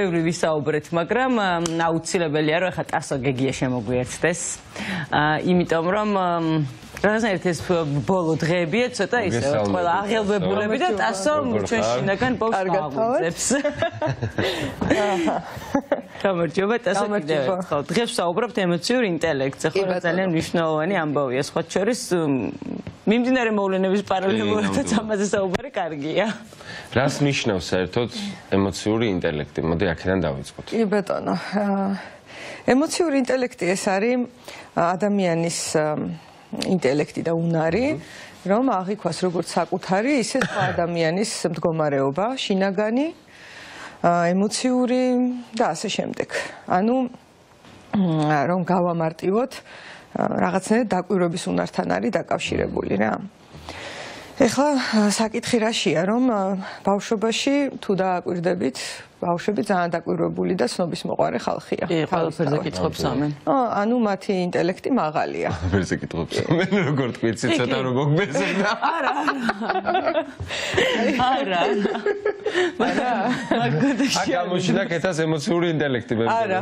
ვისაუბრეთ, მაგრამ აუცილებელია რომ ახლა ტასო გეგია შემოგვიერთდეს. იმიტომ რომ რაღაცნაირად ეს ბოლო დღეებია ცოტა ისე ყველა აღელვებულები და ტასო ჩვენ შინაგან ბავშვს აღვიძებს. გამარჯობა ტასო კიდევ ერთხელ. დღეს ვსაუბრობთ ემოციურ ინტელექტზე, ხო ძალიან მნიშვნელოვანი ამბავია. სხვა შორის მიმდინარე მოვლენების პარალელურადაც ამაზე საუბარი კარგია. რას ნიშნავს საერთოდ ემოციური ინტელექტი? მოდი აქედან დავიწყოთ. კი ბატონო. ემოციური ინტელექტი ეს არის ადამიანის ინტელექტი და უნარი, რომ აღიქვას როგორც საკუთარი, ისე სხვა ადამიანის მდგომარეობა, შინაგანი, ემოციური და ასე შემდეგ. ანუ რომ გავამარტივოთ, რაღაცნაირად დაკვირვების უნართან არის დაკავშირებული რა. ეხლა საკითხი რაშია, რომ ბავშვობაში თუ დააკვირდებით, ბავშვები ძალიან დაკვირვებული და ცნობის მოყვარე ხალხია. კი, ყველაფერზე კითხობს ამენ. ანუ მათი ინტელექტი მაღალია. ყველაფერზე კითხობს ამენ, როგორ თქვიცი ცოტა რომ მოგბეზრდა. არა. აქ გამოჩნდა კეთას ემოციური ინტელექტი მე არა,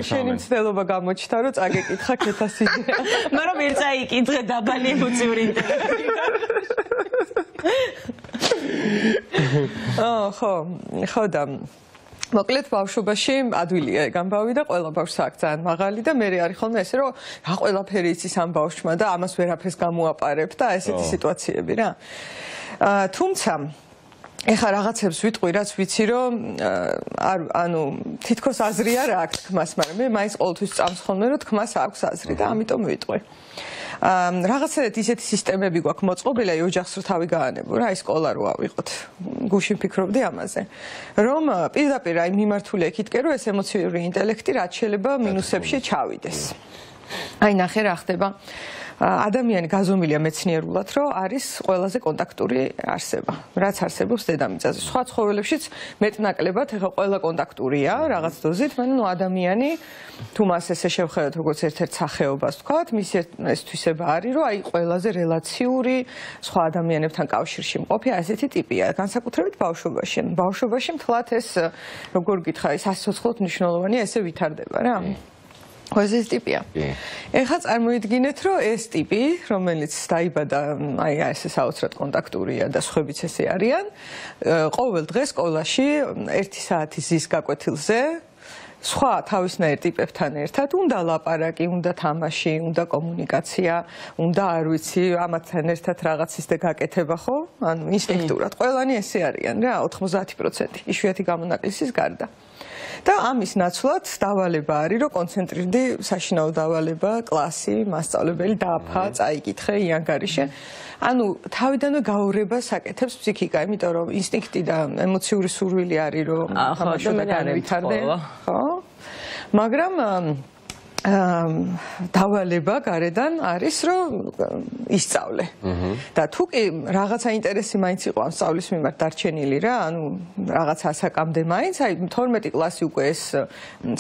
შენი მცდელობა გამოჩნდა, რომ წაგეკითხა კეთას იდეა. მაგრამ ერთ წაიკითხე დაბალი ემოციური ინტელექტი. ხო და მოკლედ ბავშვობაში ადვილია ეგ ამბავი და ყველა ბავშვს აქვს ძალიან მაღალი და მე არის ხოლმე ესე რომ რა ყველაფერი იცის ამ ბავშვმა და ამას ვერაფერს გამოაპარებ და ესეთი სიტუაციები რა. თუმცა ეხლა რაღაცებს ვიტყვი, რაც ვიცი რომ ანუ თითქოს აზრი არ აქვს თქმას, მაგრამ მე მაინც ყოველთვის წამს ხოლმე რომ თქმას აქვს აზრი და ამიტომ ვიტყვი. რაღაცნაირად ისეთი სისტემები გვაქვს მოწყობილი, აი ოჯახს რო თავი გაანებო რა, აი სკოლა რო ავიღოთ. გუშინ ვფიქრობდი ამაზე. რომ პირდაპირ აი მიმართულია იქითკენ, რომ ეს ემოციური ინტელექტი რაც შეიძლება მინუსებში ჩავიდეს. აი ნახე რა ხდება. ადამიანი გაზომილია მეცნიერულად, რომ არის ყველაზე კონტაქტური არსება, რაც არსებობს დედამიწაზე. სხვა ცხოველებშიც მეტნაკლებად ეხლა ყველა კონტაქტურია რაღაც დოზით, მაგრამ ადამიანი თუ მას ესე შევხედოთ როგორც ერთ-ერთ სახეობას ვთქვათ, მის ეს თვისება არის, რომ აი ყველაზე რელაციური სხვა ადამიანებთან კავშირში მყოფი ასეთი ტიპია, განსაკუთრებით ბავშვობაში. ბავშვობაში მთლად ეს როგორ გითხრა, ეს ასოცილოდ მნიშვნელოვანია, ესე ვითარდება რა. ეს ტიპია. ეხლა წარმოიდგინეთ, რომ ეს ტიპი, რომელიც დაიბადა, აი ესე საოცრად კონტაქტურია და სხვაებიც ესე არიან, ყოველ დღეს სკოლაში 1 საათი ზის გაკვეთილზე სხვა თავისნაირ ტიპებთან ერთად უნდა ლაპარაკი, უნდა თამაში, უნდა კომუნიკაცია, უნდა არ ვიცი, ამათთან ერთად რაღაცის და გაკეთება ხო? ანუ ინსტინქტურად. ყველანი ესე არიან რა, 90%, იშვიათი გამონაკლისის გარდა. და ამის ნაცვლად დავალება არის, რომ კონცენტრირდი საშინაო დავალება, კლასი, მასწავლებელი დააფა, წაიკითხე იანგარიშე. ანუ თავიდანვე გაურებას აკეთებს ფსიქიკა, იმიტომ რომ ინსტინქტი და ემოციური სურვილი არის, რომ თამაშობა განვითარდე. ხო? მაგრამ დავალება გარედან არის, რომ ისწავლე. და თუ კი რაღაცა ინტერესი მაინც იყო ამ სწავლის მიმართ დარჩენილი რა, ანუ რაღაც ასაკამდე მაინც, აი 12 კლასი უკვე ეს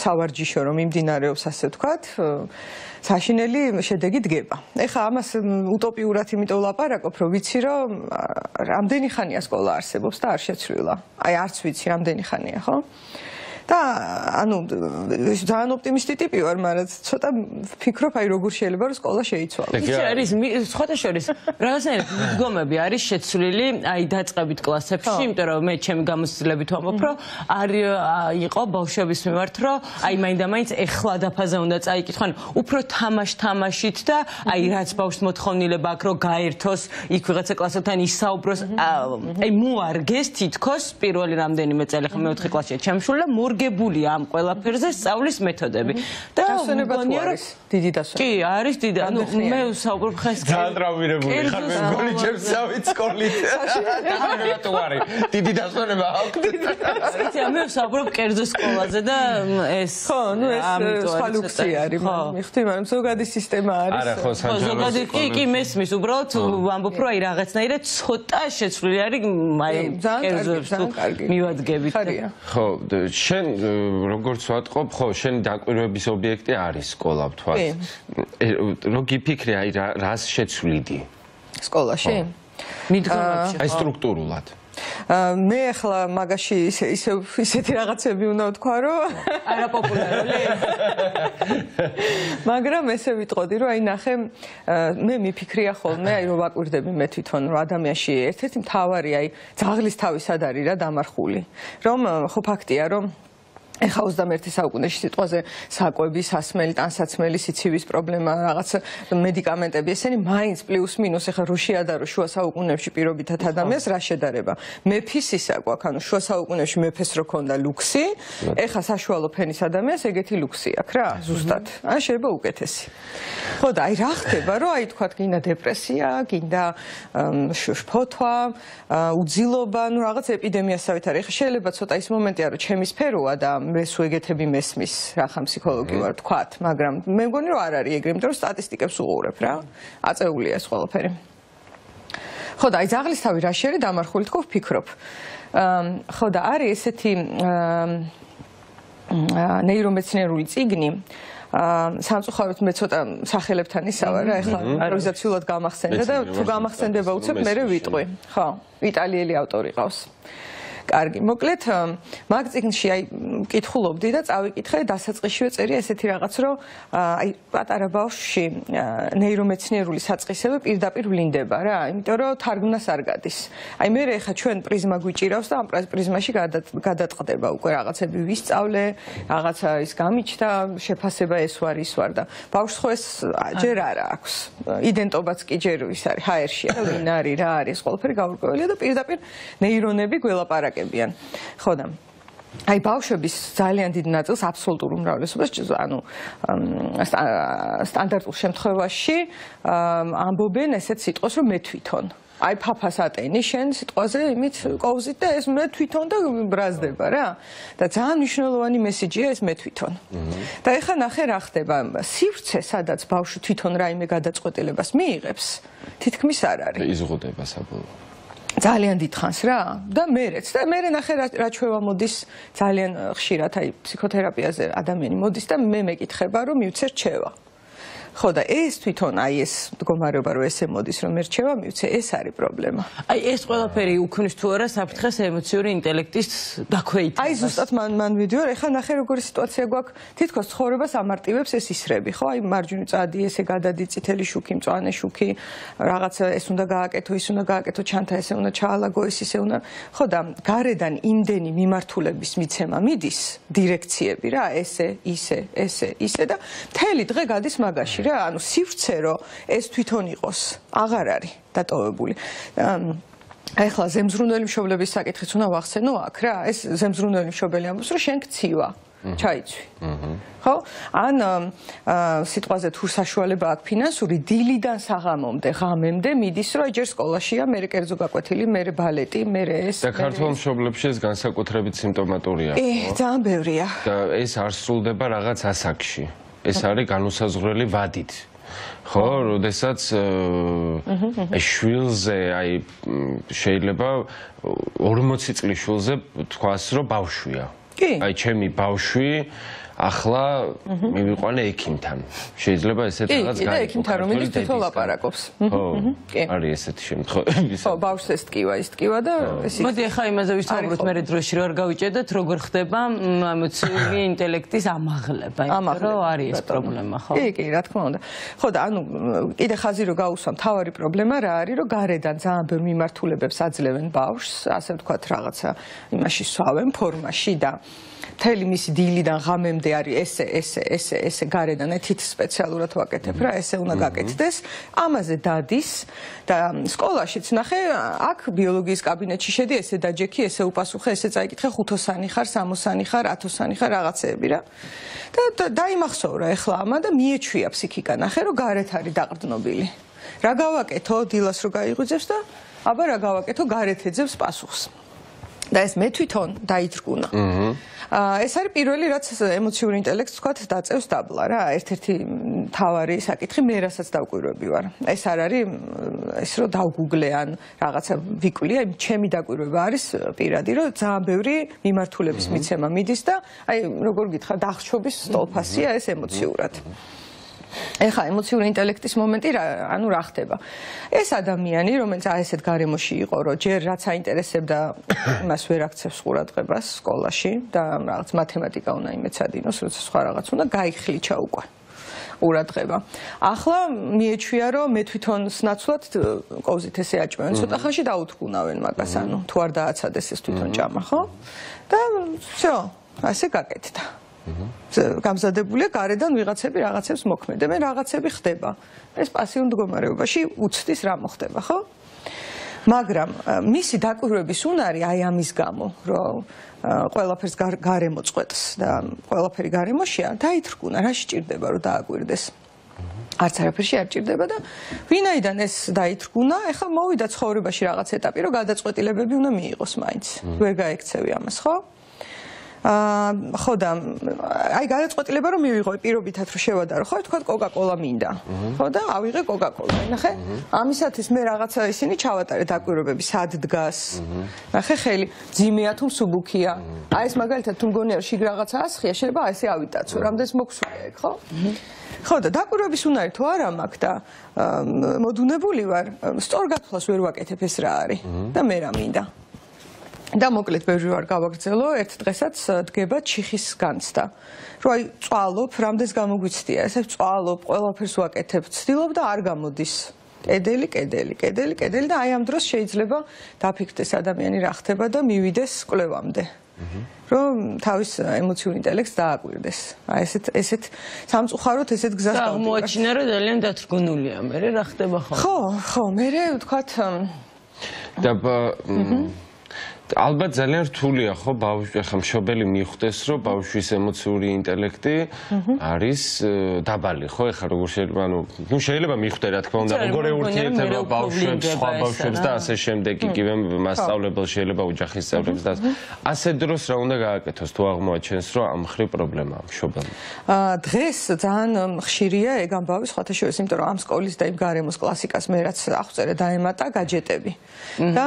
სავარჯიშო რომ მიმდინარეობს, ასე ვთქვათ, საშინელი შედეგი დგება. ეხლა ამას უტოპიურად იმიტომ ვლაპარაკობ, რომ ვიცი, რომ რამდენი ხანია სკოლა არსებობს და არ შეცვლილა. აი არც ვიცი რამდენი ხანია, ხო? და ანუ ძალიან ოპტიმისტი ტიპი ვარ, მაგრამ ცოტა ვფიქრობ, აი როგორ შეიძლება რომ სკოლა შეიცვალოს. იცი არის სხვათა შორის რაღაცნაირად მიდგომები არის შეცვლილი, აი დაწყებით კლასებში, იმიტომ რომ მე ჩემი გამოცდილებით ვამბობ, რომ არ იყო ბავშვების მიმართ, რომ აი მაინდა-მაინც ეხლა დაფაზე უნდა წაიკითხო, ანუ უფრო თამაშით და აი რაც ბავშვს მოთხოვნილება აქვს, რომ გაერთოს, იქ ვიღაცა კლასელთან ისაუბროს, აი მოარგეს თითქოს პირველი რამდენიმე წელი ხა მე-4 კლასშია ჩემშული და მორგებულია ამ ყველაფერზე სწავლის მეთოდები. და მგონია რომ დიდი დასვენება. კი, არის დიდი. ანუ მე ვსაუბრობ ხეს ძალიან ტრავმირებული ხარ მე მგონი ჩემს დავით სკოლით. და არის დიდი დასვენება აქვს. იცი, მე ვსაუბრობ კერძო სკოლაზე და ეს ხო, ნუ ეს სხვა ლუქსი არის, მიხდი, მაგრამ ზოგადი სისტემა არის. არა, ხო, ზოგადი კი მესმის, უბრალოდ ვამბობ, რომ აი რაღაცნაირად ცოტა შეცვლილი არის აი კერძოებს თუ მივადგებით. ხო, შენ როგორც ვატყობ, ხო, შენი დაკვირვების ობიექტი არის სკოლა ვთქვათ. რო გიფიქრე, აი რას შეცვლიდი სკოლაში? მიდგომებში. აი სტრუქტურულად. მე ახლა მაგაში ისეთი რაღაცები უნდა ვთქვა, რომ არაპოპულარული. მაგრამ ესე ვიტყოდი, რომ აი ნახე, მე მიფიქრია ხოლმე, აი რომ ვაკვირდები მე თვითონ, რომ ადამიანში ერთ-ერთი მთავარი აი ძაღლის თავი სად არის რა დამარხული. რომ ხო ფაქტია, რომ ეხა 21 საუკუნეში სიტყვაზე საკვები, სასმელი, ტანსაცმელი, სიცივის პრობლემა, რაღაც მედიკამენტები, ესენი მაინც პლუს მინუს ეხა რო შეადარო შუა საუკუნეებში პირობითად ადამიანს რა შედარება. მეფის ისა გვაქვს, ანუ შუა საუკუნეებში მეფეს რო ქონდა ლუქსი, ეხა საშუალო ფენის ადამიანს ეგეთი ლუქსი აქვს რა, ზუსტად. ან შეიძლება უკეთესი. ხო და აი რა ხდება, რომ აი თქვა გინდა დეპრესია, გინდა შფოთვა, უძილობა, ნუ რაღაც ეპიდემიასავით არის. ეხა შეიძლება ცოტა ის მომენტია, რომ ჩემი სფეროა და მე სუეგეთები მესმის რახან ფსიქოლოგი ვარ თქვათ, მაგრამ მე მგონი რომ არ არის ეგრე, იმიტომ რომ სტატისტიკებს უყურებ რა. აწეულია ეს ყველაფერი. ხო და აი ძაღლის თავი რა შეიძლება დამარხული თქო ვფიქრობ. ხო და არის ესეთი ნეირომეცნიერული წიგნი სამწუხაროდ მე ცოტა სახელებთან ისავა რა, ეხლა იმპროვიზაციულად გამახსენდა და თუ გამახსენდება უცებ მე ვიტყვი. ხო, იტალიელი ავტორი ყავს. კარგი, მოკლედ მაგ წიგნში აი მკითხულობდი და წავიკითხე დასაწყისშივე წერია ესეთი რაღაც, რომ აი პატარა ბავშვში ნეირომეცნიერული საწყისები პირდაპირ ვლინდება რა, იმიტომ რომ თარგმნას არ გადის. აი მე ეხა ჩვენ პრიზმა გვიჭირავს და ამ პრიზმაში გადაწყდება უკვე რაღაცები ვისწავლე, რაღაცა ის გამიჩნდა, შეფასება ეს ვარ ის ვარ და ბავშვს ხო ეს ჯერ არა აქვს. იდენტობაც კი ჯერ ის არის ჰაერში რა, ვინ არის, რა არის, ყველაფერი გაურკვეველია და პირდაპირ ნეირონები გველაპარაკებიან. ხო და აი ბავშვების ძალიან დიდ ნაწილს აბსოლუტურ უმრავლესობას, ანუ სტანდარტულ შემთხვევაში ამბობენ ესეთ სიტყვას, რომ მე თვითონ. აი ფაფას ატენი შენ სიტყვაზე იმით კოვზით და ეს მე თვითონ და ბრაზდება რა. და ძალიან მნიშვნელოვანი მესიჯია ეს მე თვითონ. და ეხლა ნახე რა ხდება. სივრცე, სადაც ბავშვი თვითონ რაიმე გადაწყვეტილებას მიიღებს, თითქმის არ არის. იზღუდება საბოლოოდ. ძალიან დიდხანს რა და მერეც და მერე ნახე რა ჩვევა მოდის ძალიან ხშირად აი ფსიქოთერაპიაზე ადამიანი მოდის და მე მეკითხება რომ მივცე რჩევა. ხო და ეს თვითონ აი ეს მდგომარეობა რომ ესე მოდის რომ ერჩევა მივცე ეს არის პრობლემა. აი ეს ყველაფერი უქმნის თუ არა საფრთხეს ემოციური ინტელექტის დაქვეითებას. აი ზუსტად მან ვიდეო ეხლა ნახე როგორი სიტუაცია გვაქვს თითქოს ცხოვრებას ამარტივებს ეს ისრები ხო აი მარჯვნივ წადი ესე გადადი წითელი შუქი მწვანე შუქი რაღაცა ეს უნდა გააკეთო ის უნდა გააკეთო ჩანთა ესე უნდა ჩაალაგო ეს ისე უნდა ხო და გარედან იმდენი მიმართულების მიცემა მიდის დირექციები რა ესე ისე და მთელი დღე გადის მაგაში რა ანუ სივრცე რომ ეს თვითონ იყოს აღარ არის დატოვებული ეხლა ზემზრუნველი მშობლების საკითხიც უნდა ვახსენო აქ რა ეს ზემზრუნველი მშობელი ამბობს რომ შენ გცივა ჩაიცვი ხო ან სიტყვაზე თუ საშუალება აქვს ფინანსური დილიდან საღამომდე ღამემდე მიდის რომ ჯერ სკოლაშია მე კერძო გაკვეთილი მე ბალეტი მე ეს და ქართულ მშობლებში ეს განსაკუთრებით სიმპტომატურია ხო ძალიან ბევრია და ეს არ სრულდება რაღაც ასაკში ეს არის განუსაზღვრელი ვადით. ხო, როდესაც შვილზე, აი შეიძლება 40 წლის შვილზე თქვას, რომ ბავშვია. აი ჩემი ბავშვი ახლა მივიყვანე ექიმთან. შეიძლება ესეთ რაღაც გაიგო. და ექიმთან რომელიც თვითონ ლაპარაკობს. ხო, არის ესეთი შემთხვევები. ხო, ბავშვს ეს ტკივა, ის ტკივა და ეს მოდი ახლა იმაზე ვისაუბროთ მე დროში რომ არ გავიჭედეთ როგორ ხდება ემოციური ინტელექტის ამაღლება. რომ არის ეს პრობლემა, ხო? კი, რა თქმა უნდა. ხო და ანუ კიდე ხაზი რომ გაუსვა, მთავარი პრობლემა რა არის, რომ გარედან ძალიან ბევრ მიმართულებებს აძლევენ ბავშვს, ასე ვთქვათ, რაღაცა იმაში სვავენ ფორმაში და მთელი მისი დილიდან ღამემდე არის ესე გარედან ეთით სპეციალურად ვაკეთებ რა ესე უნდა გაკეთდეს ამაზე დადის და სკოლაშიც ნახე აქ ბიოლოგიის კაბინეტში შედი ესე დაჯექი ესე უპასუხე ესე წაიკითხე 5-ოსანი ხარ 3-ოსანი ხარ 10-ოსანი ხარ რაღაცეები რა და დაიმახსოვრა ეხლა ამა და მიეჩვია ფსიქიკა ნახე რომ გარეთ არის დაყრდნობილი რა გავაკეთო დილას რო გაიღვიძებს და აბა რა გავაკეთო გარეთ ეძებს პასუხს და ეს მე თვითონ დაიძრგუნა ეს არის პირველი რაც ემოციური ინტელექტს თქვათ დაწევს დაბლა რა ერთ-ერთი თავარი საკითხი მე რასაც დავკვირვები ვარ ეს არ არის ეს რომ დავგუგლე ან რაღაცა ვიკვლიე აი ჩემი დაკვირვება არის პირადი რომ ძალიან ბევრი მიმართულების მიცემა მიდის და აი როგორ გითხრა დახშობის სტოლფასია ეს ემოციურად ეხლა ემოციური ინტელექტის მომენტი ანუ რა ხდება? ეს ადამიანი, რომელიც ესეთ გარემოში იყო, რომ ჯერ რაც აინტერესებდა, იმას ვერ აქცევს ყურადღებას სკოლაში და რაღაც მათემატიკა უნდა იმეცადინოს, როცა სხვა რაღაც უნდა გაიხლიჩა უკვე. ყურადღება. ახლა მიეჩვია, რომ მე თვითონ სნაცვლად კოვზით ესე აჭმევენ, ცოტა ხანში დაუთრგუნავენ მაგას, ანუ თუ არ დააცადეს ეს თვითონ ჭამა, ხო? და всё, ასე გაკეთდა. გამზადებულია გარედან ვიღაცები რაღაცებს მოქმედებენ, რაღაცები ხდება. ეს პასიურ მდგომარეობაში უცდის რა მოხდება, ხო? მაგრამ მისი დაკვირვების უნარი აი ამის გამო, რომ ყველაფერს გარემოწყვეტს და ყველაფერი გარემოშია, დაითრგუნა, რა შეჭირდება რომ დააკვირდეს. არც არაფერში არ ჭირდება და ვინაიდან ეს დაითრგუნა, ეხლა მოვიდა ცხოვრებაში რაღაც ეტაპი, რომ გადაწყვეტილებები უნდა მიიღოს მაინც. ვერ გაექცევი ამას, ხო? ხო და აი გადაწყვეტილება რომ მივიღო პირობითად რომ შევადარო, ხო, თქვა კოკა-კოლა მინდა. ხო და ავიღე კოკა-კოლა. ნახე, ამისათვის მე რაღაცა ისინი ჩავატარე დაკვირვებები, სად დგას. ნახე ხელი, ძიმეა თუ მსუბუქია. აი ეს მაგალითად თუ მგონია რომ შიგ რაღაცა ასხია, შეიძლება აი ესე ავიტაცო, რამდენს მოგსულია ეგ, ხო? ხო და დაკვირვების უნარი თუ არა მაქვს და მოდუნებული ვარ, სწორ გათვლას ვერ ვაკეთებ ეს რა არის და მე რა მინდა. და მოკლედ ბევრი ვარ გავაგრძელო, ერთ დღესაც დგება ჩიხის განცდა. რომ აი წვალობ, რამდენს გამოგვიცდია, ესე წვალობ, ყველაფერს ვაკეთებ, ცდილობ და არ გამოდის. კედელი და აი ამ დროს შეიძლება დაფიქრდეს ადამიანი რა ხდება და მივიდეს კვლევამდე. რომ თავის ემოციურ ინტელექტს დააკვირდეს. აი ესეთ სამწუხაროდ ესეთ გზას გავდივარ. აღმოაჩინა რომ ძალიან დათრგუნულია, მე რა ხდება ხოლმე. ხო, მე ვთქვათ და ალბათ ძალიან რთულია ხო ბავშვი ახლა მშობელი მიხვდეს რომ ბავშვის ემოციური ინტელექტი არის დაბალი ხო ეხლა როგორ შეიძლება ანუ შეიძლება მიხვდე რა თქმა უნდა როგორ ეურთიერთება ბავშვებს სხვა ბავშვებს და ასე შემდეგ იგივე მასწავლებელს შეიძლება ოჯახის წევრებს და ასე დროს რა უნდა გააკეთოს თუ აღმოაჩენს რომ ამ ხრი პრობლემაა მშობელმა დღეს ძალიან ხშირია ეგ ამბავი სხვათა შორის იმიტომ რომ ამ სკოლის და იმ გარემოს კლასიკას მე რაც აღწერე დაემატა გაჯეტები და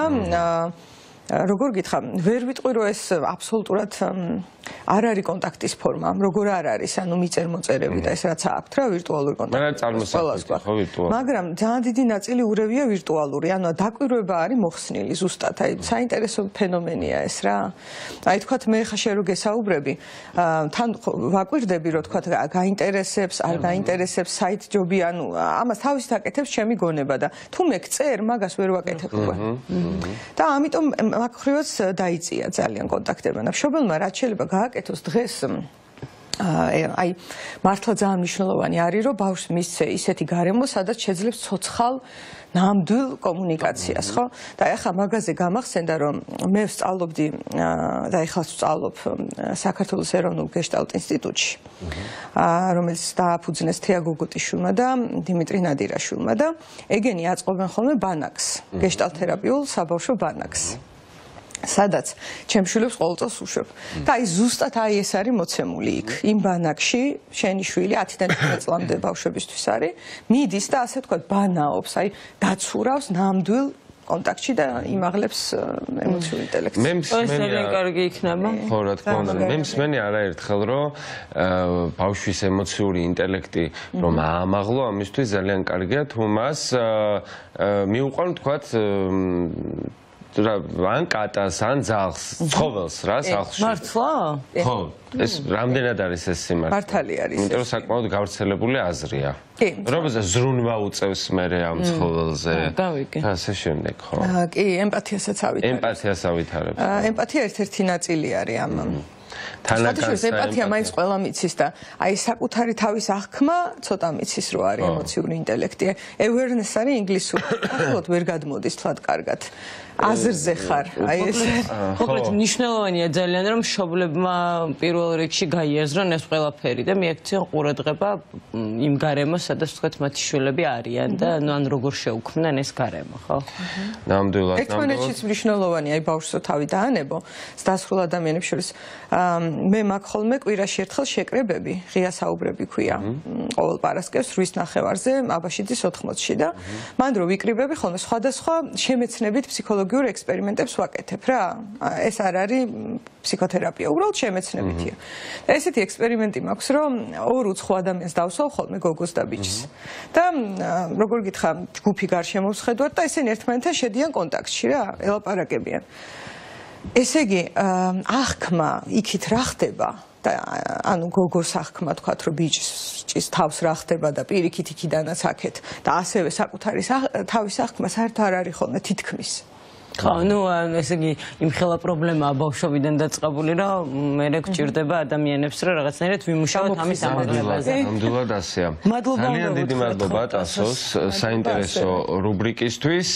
როგორ გითხრა, ვერ ვიტყვი რომ ეს აბსოლუტურად არ არის კონტაქტის ფორმა, როგორ არ არის, ანუ მიწერ-მოწერები და ეს რაც აქვთ რა ვირტუალური კონტაქტი. მაგრამ ძალიან დიდი ნაწილი ურევია ვირტუალური, ანუ დაკვირვება არის მოხსნილი ზუსტად, აი საინტერესო ფენომენია ეს რა. აი თქვათ მე ხა შენ რო გესაუბრები, თან ვაკვირდები რომ თქვათ გაინტერესებს, არ გაინტერესებს, საით ჯობი, ანუ ამას თავისით აკეთებს ჩემი გონება და თუ მე გწერ, მაგას ვერ ვაკეთებ უკვე. და ამიტომ მაგ ხრივაც დაიწია ძალიან კონტაქტება. მშობელმა რაც შეიძლება გააკეთოს დღეს აი მართლა ძალიან მნიშვნელოვანი არის რომ ბავშვს მისცე ისეთი გარემო, სადაც შეძლებს ცოცხალ ნამდვილ კომუნიკაციას, ხო? და ახლა მაგაზე გამახსენდა რომ მე ვსწავლობდი და ახლა ვსწავლობ საქართველოს ეროვნულ გეშტალტ ინსტიტუტში. რომელიც დააფუძნეს თეა გოგოტიშვილმა და დიმიტრი ნადირაშვილმა და ეგენი აწყობენ ხოლმე ბანაკს, გეშტალტ თერაპიულ საბავშვო ბანაკს. სადაც ჩემშვილებს ყოველწელს უშვებ. და აი ზუსტად აი ეს არის მოცემული იქ. იმ ბანაკში შენი შვილი 10-დან 15 წლამდე ბავშვებისთვის არის, მიდის და ასე თქვა ბანაობს, აი დაცურავს ნამდვილ კონტაქტში და იმაღლებს ემოციურ ინტელექტს. მე მსმენია ძალიან კარგი იქნება. ხო, რა თქმა უნდა. მე მსმენია არაერთხელ რომ ბავშვის ემოციური ინტელექტი რომ აამაღლო, ამისთვის ძალიან კარგია თუ მას მიუყვან თქვათ ან კატას, ან ძაღლს, ცხოველს რა სახლში. მართლა? ხო, ეს რამდენად არის ეს სიმართლე? მართალი არის. იმიტომ რომ საკმაოდ გავრცელებული აზრია. კი. რომელზეც ზრუნვა უწევს მერე ამ ცხოველზე. გავიგე. ასე შემდეგ, ხო. კი, ემპათიასაც ავითარებს. ემპათიას ავითარებს. ემპათია ერთ-ერთი ნაწილი არის ამ თანაკას ემპათია მაინც ყველა მიცის და აი საკუთარი თავის აღქმა ცოტა მიცის რო არის ემოციური ინტელექტი. awareness არის ინგლისური. ახლოთ ვერ გადმოდის თლად კარგად. აზრზე ხარ. აი ეს მოკლედ მნიშვნელოვანია ძალიან რომ მშობლებმა პირველ რიგში გაიაზრონ ეს ყველაფერი და მიექცენ ყურადღება იმ გარემოს, სადაც თქვათ მათი შვილები არიან და ანუ ან როგორ შეუქმნან ეს გარემო, ხო? ნამდვილად. ერთმანეთშიც მნიშვნელოვანია აი ბავშვს თავი დაანებო დასრულ ადამიანებს შორის. მე მაქვს ხოლმე კვირაში ერთხელ შეკრებები, ღია საუბრები ქვია. ყოველ პარასკევს 8 ნახევარზე აბაშიძის 80-ში და მან რო ვიკრიბები ხოლმე სხვადასხვა შემეცნებით ფსიქოლოგიური ფსიქოლოგიურ ექსპერიმენტებს ვაკეთებ რა. ეს არ არის ფსიქოთერაპია, უბრალოდ შემეცნებითია. და ესეთი ექსპერიმენტი მაქვს, რომ ორ უცხო ადამიანს დავსვავ ხოლმე გოგოს და ბიჭს. და როგორ გითხრა, ჯგუფი გარშემო ვსხედვათ და ესენი ერთმანეთთან შედიან კონტაქტში რა, ელაპარაკებიან. ესე იგი, აღქმა იქით რა ხდება? და ანუ გოგოს აღქმა თქვათ რომ ბიჭის თავს რა ხდება და პირიქით იქიდანაც აქეთ და ასევე საკუთარი თავის აღქმა საერთოდ არ არის ხოლმე თითქმის ხო, ну, ესე იგი, იმ ხელა პრობლემაა ბავშვობიდან დაწყებული, რომ მე გვჭირდება ადამიანებს, რომ რაღაცნაირად ვიმუშაოთ ამის ამაღლებაზე. ნამდვილად ასეა. ძალიან დიდი მადლობა ტასოს საინტერესო რუბრიკისთვის.